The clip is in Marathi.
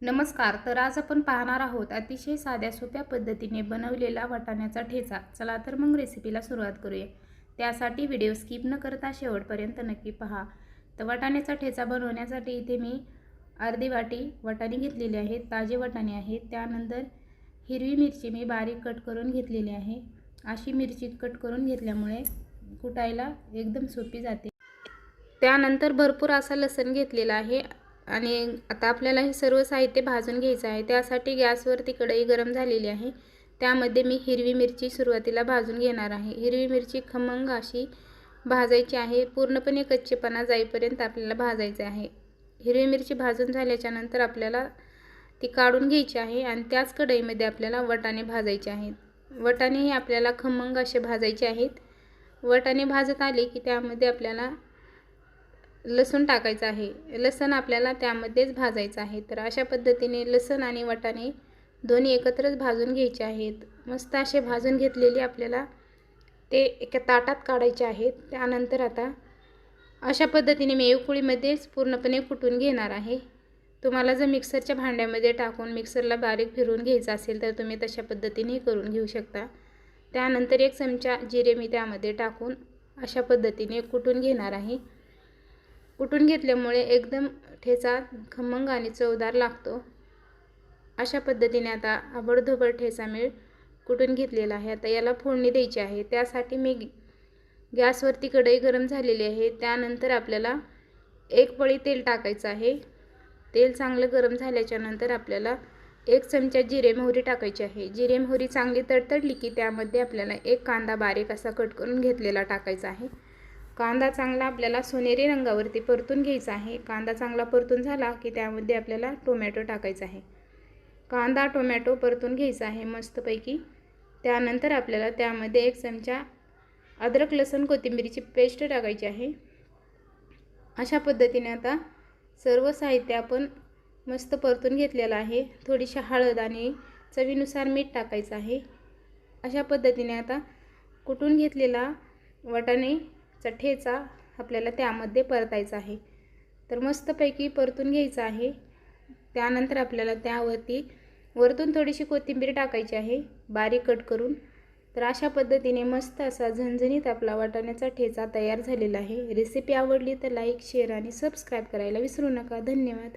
नमस्कार. तर आज आपण पाहणार आहोत अतिशय साध्या सोप्या पद्धतीने बनवलेला वाटाण्याचा ठेचा. चला तर मग रेसिपीला सुरुवात करूया. त्यासाठी व्हिडिओ स्किप न करता शेवटपर्यंत नक्की पहा. तर वाटाण्याचा ठेचा बनवण्यासाठी इथे मी अर्धी वाटी वाटाणे घेतलेले आहेत. ताजे वाटाणे आहेत. त्यानंतर हिरवी मिरची मी बारीक कट करून घेतलेली आहे. अशी मिरची कट करून घेतल्यामुळे कुटायला एकदम सोपी जाते. त्यानंतर भरपूर असा लसूण घेतलेला आहे आणि आता आपल्याला हे सर्व साहित्य भाजून घ्यायचं आहे. त्यासाठी गॅसवरती कढई गरम झालेली आहे. त्यामध्ये मी हिरवी मिरची सुरुवातीला भाजून घेणार आहे. हिरवी मिरची खमंग अशी भाजायची आहे. पूर्णपणे कच्चेपणा जाईपर्यंत आपल्याला भाजायचे आहे. हिरवी मिरची भाजून झाल्याच्या नंतर आपल्याला ती काढून घ्यायची आहे आणि त्याच कढईमध्ये आपल्याला वाटाणे भाजायचे आहेत. वाटाणेही आपल्याला खमंग असे भाजायचे आहेत. वाटाणे भाजत आले की त्यामध्ये आपल्याला लसूण टाकायचं आहे. लसूण आपल्याला त्यामध्येच भाजायचं आहे. तर अशा पद्धतीने लसूण आणि वाटाणे दोन्ही एकत्रच भाजून घ्यायचे आहेत. मस्त असे भाजून घेतलेले आपल्याला ते एका ताटात काढायचे आहेत. त्यानंतर आता अशा पद्धतीने मी उकळीमध्येच पूर्णपणे कुटून घेणार आहे. तुम्हाला जर मिक्सरच्या भांड्यामध्ये टाकून मिक्सरला बारीक फिरवून घ्यायचं असेल तर तुम्ही तशा पद्धतीने करून घेऊ शकता. त्यानंतर 1 चमचा जिरे मी त्यामध्ये टाकून अशा पद्धतीने कुटून घेणार आहे. कुटून घेतल्यामुळे एकदम ठेचा खमंग आणि चवदार लागतो. अशा पद्धतीने आता आबडधोबड ठेचा मी कुटून घेतलेला आहे. आता याला फोडणी द्यायची आहे. त्यासाठी मी गॅसवरती कढई गरम झालेली आहे. त्यानंतर आपल्याला 1 पळी तेल टाकायचं आहे. तेल चांगलं गरम झाल्याच्या नंतर आपल्याला 1 चमचा जिरे मोहरी टाकायची आहे. जिरे मोहरी चांगली तडतडली की त्यामध्ये आपल्याला 1 कांदा बारीक असा कट करून घेतलेला टाकायचा आहे. कांदा चांगला आपल्याला सोनेरी रंगावरती परतून घ्यायचा आहे. कांदा चांगला परतून झाला की त्यामध्ये आपल्याला टोमॅटो टाकायचा आहे. कांदा टोमॅटो परतून घ्यायचा आहे मस्तपैकी. त्यानंतर आपल्याला त्यामध्ये 1 चमचा अद्रक लसूण कोथिंबीरची पेस्ट टाकायची आहे. अशा पद्धतीने आता सर्व साहित्य आपण मस्त परतून घेतलेलं आहे. थोडीशी हळद आणि चवीनुसार मीठ टाकायचं आहे. अशा पद्धतीने आता कुटून घेतलेला वाटाण्याचा ठेचा आपल्याला त्यामध्ये परतायचा आहे. तर मस्तपैकी परतून घ्यायचा आहे. त्यानंतर आपल्याला त्यावरती वरतून थोडीशी कोथिंबीर टाकायची आहे बारीक कट करून. तर अशा पद्धतीने मस्त असा झणझणीत आपला वाटाण्याचा ठेचा तयार झालेला आहे. रेसिपी आवडली तर लाईक, शेअर आणि सबस्क्राईब करायला विसरू नका. धन्यवाद.